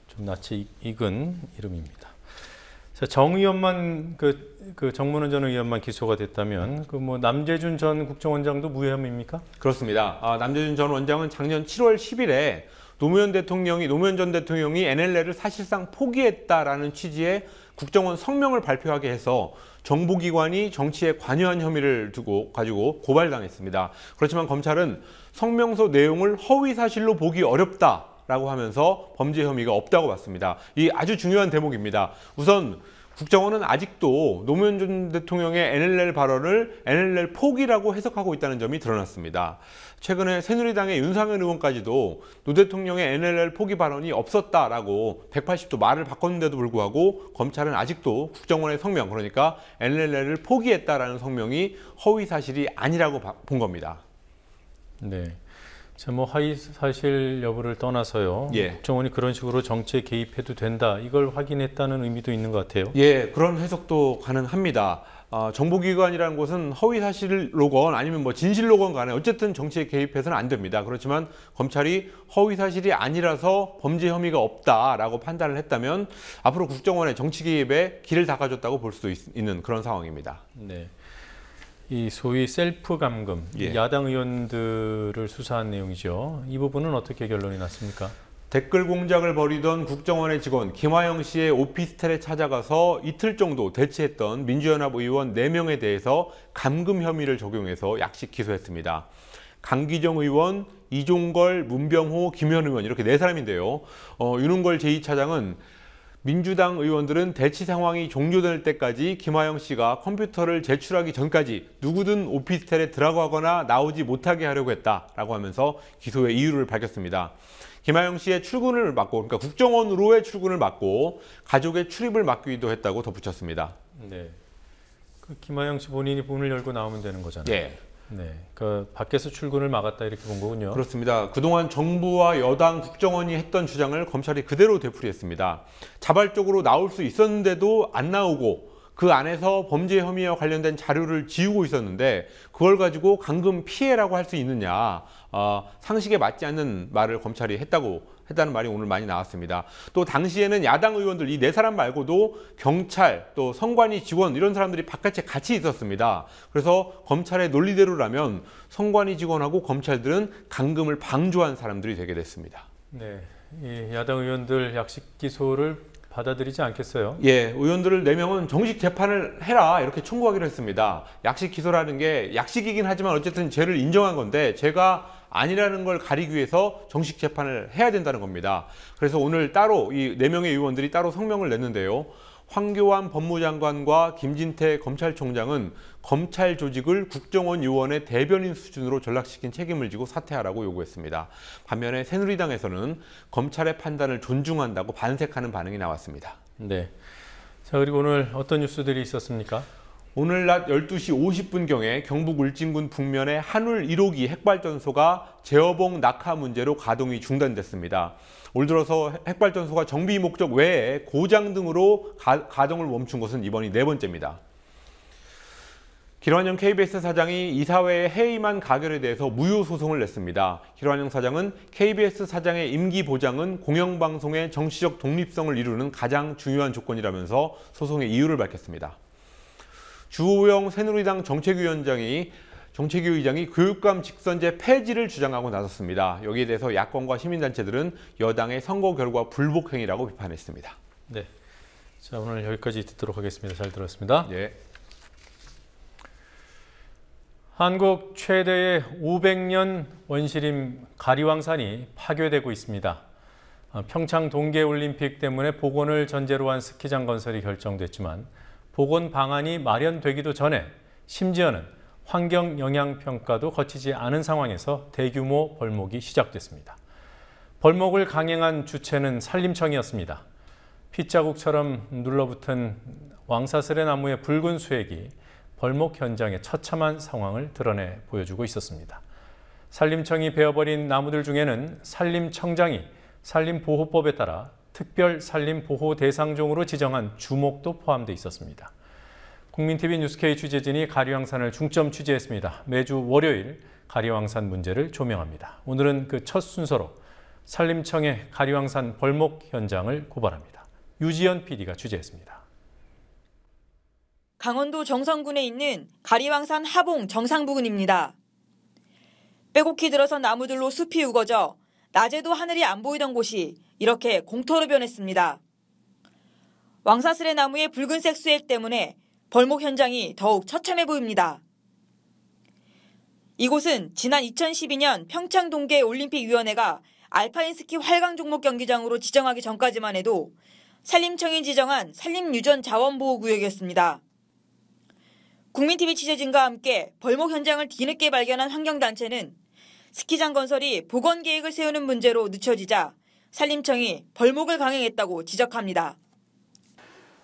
좀 낯이 익은 이름입니다. 정 의원만 그 정문원 전 의원만 기소가 됐다면 그 뭐 남재준 전 국정원장도 무혐의입니까? 그렇습니다. 남재준 전 원장은 작년 7월 10일에 노무현 전 대통령이 NLL을 사실상 포기했다라는 취지의 국정원 성명을 발표하게 해서 정보기관이 정치에 관여한 혐의를 가지고 고발당했습니다. 그렇지만 검찰은 성명서 내용을 허위 사실로 보기 어렵다라고 하면서 범죄 혐의가 없다고 봤습니다. 이 아주 중요한 대목입니다. 우선 국정원은 아직도 노무현 전 대통령의 NLL 발언을 NLL 포기라고 해석하고 있다는 점이 드러났습니다. 최근에 새누리당의 윤상현 의원까지도 노 대통령의 NLL 포기 발언이 없었다라고 180도 말을 바꿨는데도 불구하고 검찰은 아직도 국정원의 성명, 그러니까 NLL을 포기했다라는 성명이 허위 사실이 아니라고 본 겁니다. 네. 뭐 허위 사실 여부를 떠나서요. 예. 국정원이 그런 식으로 정치에 개입해도 된다. 이걸 확인했다는 의미도 있는 것 같아요. 예, 그런 해석도 가능합니다. 정보기관이라는 곳은 허위 사실로건 아니면 뭐 진실로건 간에 어쨌든 정치에 개입해서는 안 됩니다. 그렇지만 검찰이 허위 사실이 아니라서 범죄 혐의가 없다라고 판단을 했다면 앞으로 국정원의 정치 개입에 길을 닦아줬다고 볼 수도 있는 그런 상황입니다. 네. 이 소위 셀프 감금, 예. 야당 의원들을 수사한 내용이죠. 이 부분은 어떻게 결론이 났습니까? 댓글 공작을 벌이던 국정원의 직원 김화영 씨의 오피스텔에 찾아가서 이틀 정도 대치했던 민주연합 의원 4명에 대해서 감금 혐의를 적용해서 약식 기소했습니다. 강기정 의원, 이종걸, 문병호, 김현 의원 이렇게 4사람인데요. 윤은걸 제2차장은 민주당 의원들은 대치 상황이 종료될 때까지 김화영 씨가 컴퓨터를 제출하기 전까지 누구든 오피스텔에 들어가거나 나오지 못하게 하려고 했다라고 하면서 기소의 이유를 밝혔습니다. 김화영 씨의 출근을 막고, 그러니까 국정원으로의 출근을 막고 가족의 출입을 막기도 했다고 덧붙였습니다. 네. 그 김화영 씨 본인이 문을 열고 나오면 되는 거잖아요. 예. 네. 그 밖에서 출근을 막았다 이렇게 본 거군요. 그렇습니다. 그동안 정부와 여당 국정원이 했던 주장을 검찰이 그대로 되풀이했습니다. 자발적으로 나올 수 있었는데도 안 나오고 그 안에서 범죄 혐의와 관련된 자료를 지우고 있었는데 그걸 가지고 감금 피해라고 할 수 있느냐, 상식에 맞지 않는 말을 검찰이 했다는 말이 오늘 많이 나왔습니다. 또 당시에는 야당 의원들 이 4사람 말고도 경찰, 또 선관위 직원 이런 사람들이 바깥에 같이 있었습니다. 그래서 검찰의 논리대로라면 선관위 직원하고 검찰들은 감금을 방조한 사람들이 되게 됐습니다. 네, 이 야당 의원들 약식 기소를 받아들이지 않겠어요? 예, 의원들을 4명은 정식 재판을 해라 이렇게 청구하기로 했습니다. 약식 기소라는 게 약식이긴 하지만 어쨌든 죄를 인정한 건데 죄가 아니라는 걸 가리기 위해서 정식 재판을 해야 된다는 겁니다. 그래서 오늘 따로 이 4명의 의원들이 따로 성명을 냈는데요. 황교안 법무장관과 김진태 검찰총장은 검찰 조직을 국정원 요원의 대변인 수준으로 전락시킨 책임을 지고 사퇴하라고 요구했습니다. 반면에 새누리당에서는 검찰의 판단을 존중한다고 반색하는 반응이 나왔습니다. 네. 자, 그리고 오늘 어떤 뉴스들이 있었습니까? 오늘 낮 12시 50분경에 경북 울진군 북면의 한울 1호기 핵발전소가 제어봉 낙하 문제로 가동이 중단됐습니다. 올 들어서 핵발전소가 정비 목적 외에 고장 등으로 가동을 멈춘 것은 이번이 4번째입니다. 길환영 KBS 사장이 이사회의 해임안 가결에 대해서 무효 소송을 냈습니다. 길환영 사장은 KBS 사장의 임기 보장은 공영방송의 정치적 독립성을 이루는 가장 중요한 조건이라면서 소송의 이유를 밝혔습니다. 주호영 새누리당 정책위의장이 교육감 직선제 폐지를 주장하고 나섰습니다. 여기에 대해서 야권과 시민단체들은 여당의 선거 결과 불복 행위라고 비판했습니다. 네, 자 오늘 여기까지 듣도록 하겠습니다. 잘 들었습니다. 네. 한국 최대의 500년 원시림 가리왕산이 파괴되고 있습니다. 평창 동계올림픽 때문에 복원을 전제로 한 스키장 건설이 결정됐지만 복원 방안이 마련되기도 전에 심지어는 환경영향평가도 거치지 않은 상황에서 대규모 벌목이 시작됐습니다. 벌목을 강행한 주체는 산림청이었습니다. 핏자국처럼 눌러붙은 왕사슬의 나무의 붉은 수액이 벌목 현장의 처참한 상황을 드러내 보여주고 있었습니다. 산림청이 베어버린 나무들 중에는 산림청장이 산림보호법에 따라 특별 산림보호 대상종으로 지정한 주목도 포함되어 있었습니다. 국민TV 뉴스K 취재진이 가리왕산을 중점 취재했습니다. 매주 월요일 가리왕산 문제를 조명합니다. 오늘은 그 첫 순서로 산림청의 가리왕산 벌목 현장을 고발합니다. 유지연 PD가 취재했습니다. 강원도 정선군에 있는 가리왕산 하봉 정상 부근입니다. 빼곡히 들어선 나무들로 숲이 우거져 낮에도 하늘이 안 보이던 곳이 이렇게 공터로 변했습니다. 왕사슬의 나무의 붉은색 수액 때문에 벌목 현장이 더욱 처참해 보입니다. 이곳은 지난 2012년 평창 동계 올림픽위원회가 알파인 스키 활강 종목 경기장으로 지정하기 전까지만 해도 산림청이 지정한 산림유전 자원보호구역이었습니다. 국민TV 취재진과 함께 벌목 현장을 뒤늦게 발견한 환경단체는 스키장 건설이 복원 계획을 세우는 문제로 늦춰지자 산림청이 벌목을 강행했다고 지적합니다.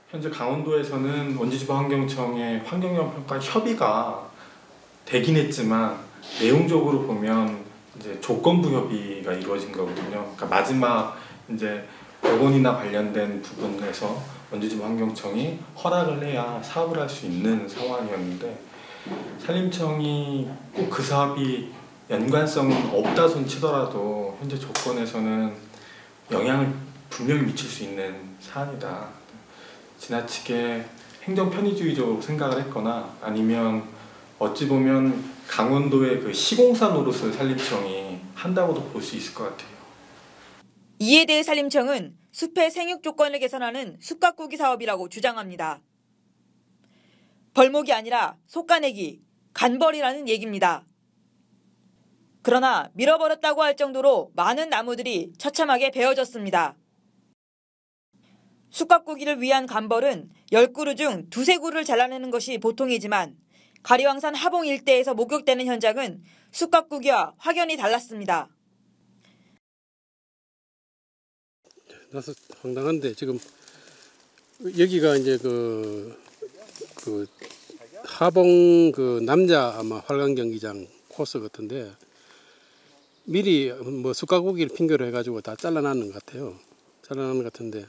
현재 강원도에서는 원주지방환경청의 환경영향평가 협의가 되긴 했지만 내용적으로 보면 이제 조건부 협의가 이루어진 거거든요. 그러니까 마지막 이제 복원이나 관련된 부분에서 원주지방환경청이 허락을 해야 사업을 할 수 있는 상황이었는데 산림청이 꼭 그 사업이 연관성은 없다 손 치더라도 현재 조건에서는 영향을 분명히 미칠 수 있는 사안이다. 지나치게 행정 편의주의적으로 생각을 했거나 아니면 어찌 보면 강원도의 그 시공사 노릇을 산림청이 한다고도 볼 수 있을 것 같아요. 이에 대해 산림청은 숲의 생육 조건을 개선하는 숲가꾸기 사업이라고 주장합니다. 벌목이 아니라 솎아내기, 간벌이라는 얘기입니다. 그러나 밀어버렸다고 할 정도로 많은 나무들이 처참하게 베어졌습니다. 숲가꾸기를 위한 간벌은 10그루 중 2~3그루를 잘라내는 것이 보통이지만 가리왕산 하봉 일대에서 목격되는 현장은 숲가꾸기와 확연히 달랐습니다. 나서 황당한데 지금 여기가 이제 그 하봉 그 남자 아마 활강 경기장 코스 같은데 미리 뭐 숲가꾸기를 핑계로 해가지고 다 잘라놨는 것 같아요. 잘라놨는 것 같은데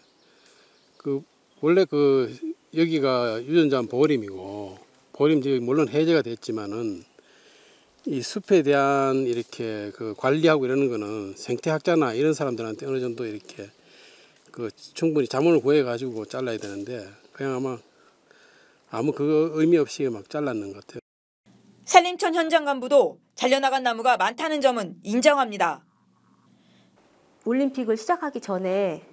그 원래 그 여기가 유전자원 보림이고 보림 지금 물론 해제가 됐지만은 이 숲에 대한 이렇게 그 관리하고 이러는 거는 생태학자나 이런 사람들한테 어느 정도 이렇게 그 충분히 자문을 구해가지고 잘라야 되는데 그냥 아무 그 의미 없이 막 잘랐는 것 같아요. 산림청 현장 간부도 잘려나간 나무가 많다는 점은 인정합니다. 올림픽을 시작하기 전에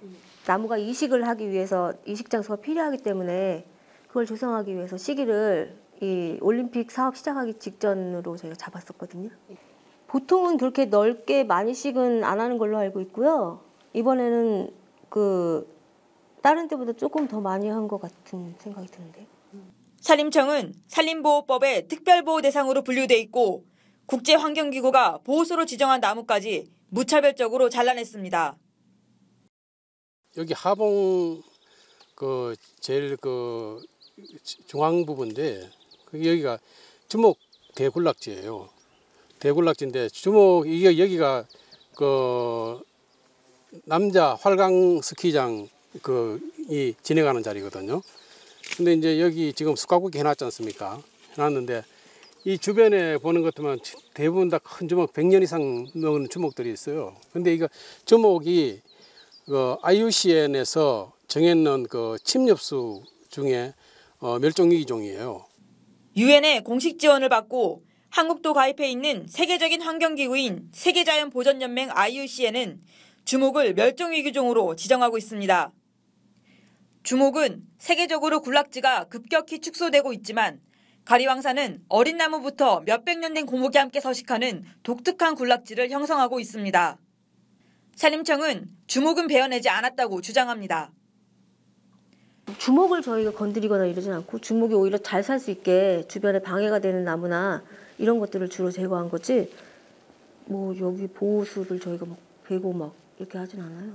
나무가 이식을 하기 위해서 이식 장소가 필요하기 때문에 그걸 조성하기 위해서 시기를 이 올림픽 사업 시작하기 직전으로 저희가 잡았었거든요. 보통은 그렇게 넓게 많이씩은 안 하는 걸로 알고 있고요. 이번에는 그 다른 때보다 조금 더 많이 한 것 같은 생각이 드는데요. 산림청은 산림보호법의 특별보호 대상으로 분류돼 있고 국제환경기구가 보호소로 지정한 나무까지 무차별적으로 잘라냈습니다. 여기 하봉 그 제일 그 중앙 부분인데 여기가 주목 대군락지예요. 대군락지인데 주목 이게 여기가 그 남자 활강 스키장 이 진행하는 자리거든요. 근데 이제 여기 지금 숲가꾸기 해놨지 않습니까? 해놨는데 이 주변에 보는 것 같으면 대부분 다 큰 주목 100년 이상 넘는 주목들이 있어요. 근데 이거 주목이 그 IUCN에서 정해놓은 그 침엽수 중에 멸종위기종이에요. 유엔의 공식 지원을 받고 한국도 가입해 있는 세계적인 환경기구인 세계자연보전연맹 IUCN은 주목을 멸종위기종으로 지정하고 있습니다. 주목은 세계적으로 군락지가 급격히 축소되고 있지만 가리왕산은 어린 나무부터 몇백 년 된 고목이 함께 서식하는 독특한 군락지를 형성하고 있습니다. 산림청은 주목은 베어내지 않았다고 주장합니다. 주목을 저희가 건드리거나 이러진 않고 주목이 오히려 잘 살 수 있게 주변에 방해가 되는 나무나 이런 것들을 주로 제거한 거지 뭐 여기 보호수를 저희가 막 베고 막 이렇게 하진 않아요.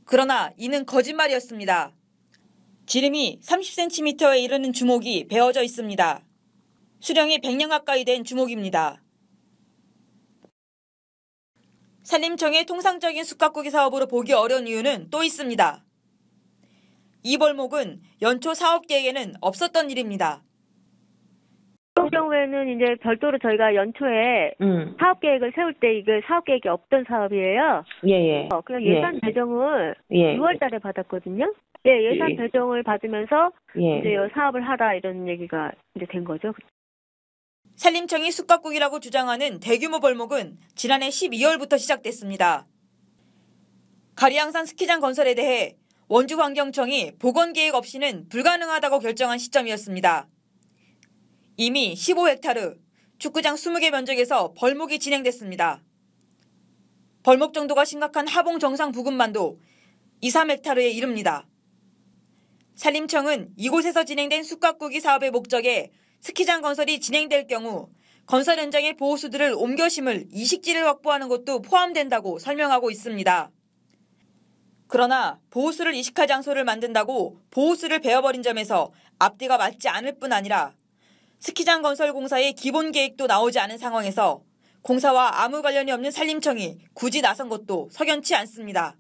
그러나 이는 거짓말이었습니다. 지름이 30cm에 이르는 주목이 베어져 있습니다. 수령이 100년 가까이 된 주목입니다. 산림청의 통상적인 숲가꾸기 사업으로 보기 어려운 이유는 또 있습니다. 이 벌목은 연초 사업 계획에는 없었던 일입니다. 그런 경우에는 이제 별도로 저희가 연초에 사업 계획을 세울 때 이게 사업 계획이 없던 사업이에요. 예예. 그냥 예산 배정을 6월 달에 받았거든요. 네, 예산 배정을 받으면서 예. 이제 사업을 하라 이런 얘기가 이제 된 거죠. 산림청이 쑥갓국이라고 주장하는 대규모 벌목은 지난해 12월부터 시작됐습니다. 가리앙산 스키장 건설에 대해 원주환경청이 복원계획 없이는 불가능하다고 결정한 시점이었습니다. 이미 15헥타르, 축구장 20개 면적에서 벌목이 진행됐습니다. 벌목 정도가 심각한 하봉 정상 부근만도 2, 3헥타르에 이릅니다. 산림청은 이곳에서 진행된 쑥갓국이 사업의 목적에 스키장 건설이 진행될 경우 건설 현장의 보호수들을 옮겨 심을 이식지를 확보하는 것도 포함된다고 설명하고 있습니다. 그러나 보호수를 이식할 장소를 만든다고 보호수를 베어버린 점에서 앞뒤가 맞지 않을 뿐 아니라 스키장 건설 공사의 기본 계획도 나오지 않은 상황에서 공사와 아무 관련이 없는 산림청이 굳이 나선 것도 석연치 않습니다.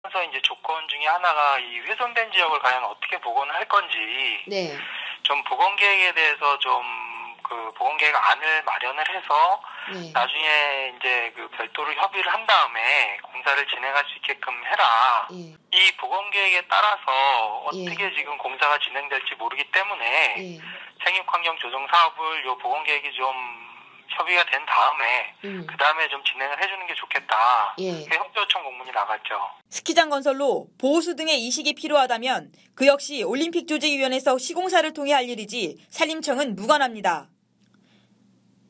그래서 이제 조건 중에 하나가 이 훼손된 지역을 과연 어떻게 복원을 할 건지 네. 좀 복원 계획에 대해서 좀 그 복원 계획 안을 마련을 해서 네. 나중에 이제 그 별도로 협의를 한 다음에 공사를 진행할 수 있게끔 해라. 예. 이 복원 계획에 따라서 예. 어떻게 지금 공사가 진행될지 모르기 때문에 예. 생육환경 조정 사업을 요 복원 계획이 좀 협의가 된 다음에 그 다음에 좀 진행을 해주는 게 좋겠다. 예. 협조 요청 공문이 나갔죠. 스키장 건설로 보호수 등의 이식이 필요하다면 그 역시 올림픽 조직위원회에서 시공사를 통해 할 일이지 산림청은 무관합니다.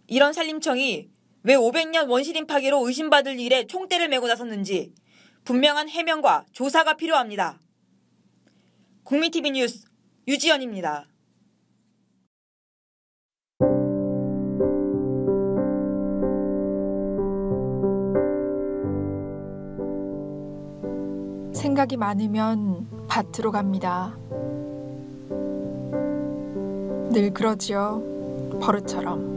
이런 산림청이 왜 500년 원시림 파괴로 의심받을 일에 총대를 메고 나섰는지 분명한 해명과 조사가 필요합니다. 국민TV 뉴스 유지연입니다. 생각이 많으면 밭으로 갑니다. 늘 그러지요. 버릇처럼.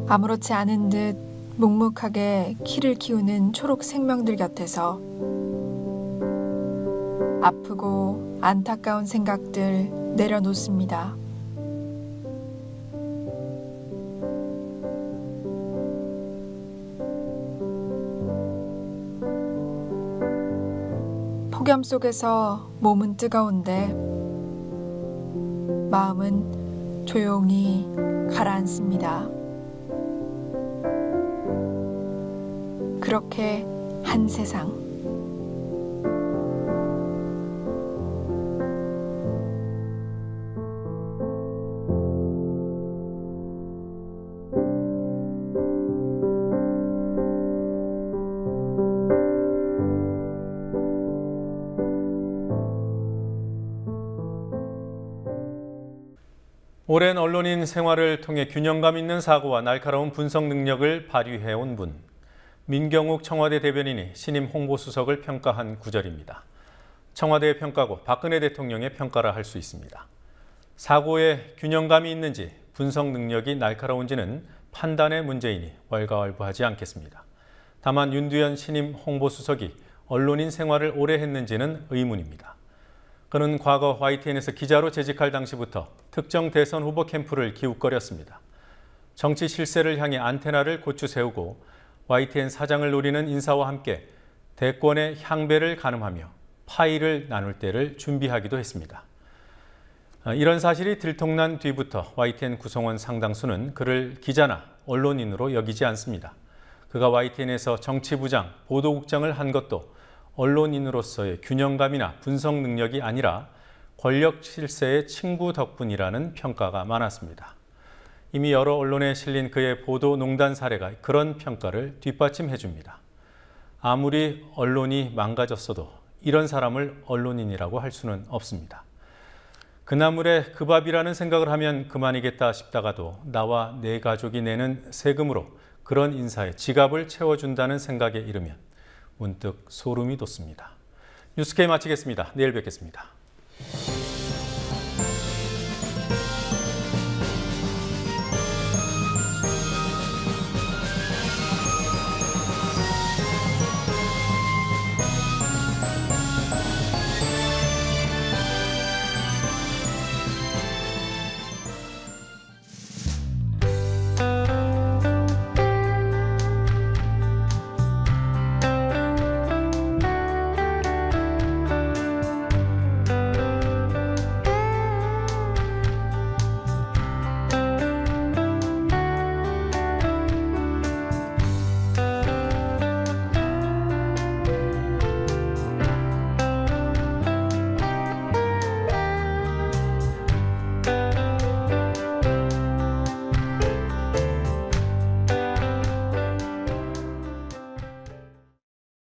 아무렇지 않은 듯 묵묵하게 키를 키우는 초록 생명들 곁에서 아프고 안타까운 생각들 내려놓습니다. 폭염 속에서 몸은 뜨거운데 마음은 조용히 가라앉습니다. 그렇게 한 세상. 오랜 언론인 생활을 통해 균형감 있는 사고와 날카로운 분석 능력을 발휘해온 분. 민경욱 청와대 대변인이 신임 홍보수석을 평가한 구절입니다. 청와대의 평가고 박근혜 대통령의 평가라 할 수 있습니다. 사고에 균형감이 있는지 분석 능력이 날카로운지는 판단의 문제이니 왈가왈부하지 않겠습니다. 다만 윤두현 신임 홍보수석이 언론인 생활을 오래 했는지는 의문입니다. 그는 과거 YTN에서 기자로 재직할 당시부터 특정 대선 후보 캠프를 기웃거렸습니다. 정치 실세를 향해 안테나를 고추 세우고 YTN 사장을 노리는 인사와 함께 대권의 향배를 가늠하며 파일을 나눌 때를 준비하기도 했습니다. 이런 사실이 들통난 뒤부터 YTN 구성원 상당수는 그를 기자나 언론인으로 여기지 않습니다. 그가 YTN에서 정치부장, 보도국장을 한 것도 언론인으로서의 균형감이나 분석 능력이 아니라 권력 실세의 친구 덕분이라는 평가가 많았습니다. 이미 여러 언론에 실린 그의 보도농단 사례가 그런 평가를 뒷받침해줍니다. 아무리 언론이 망가졌어도 이런 사람을 언론인이라고 할 수는 없습니다. 그 나물에 그 밥이라는 생각을 하면 그만이겠다 싶다가도 나와 내 가족이 내는 세금으로 그런 인사의 지갑을 채워준다는 생각에 이르면 문득 소름이 돋습니다. 뉴스K 마치겠습니다. 내일 뵙겠습니다.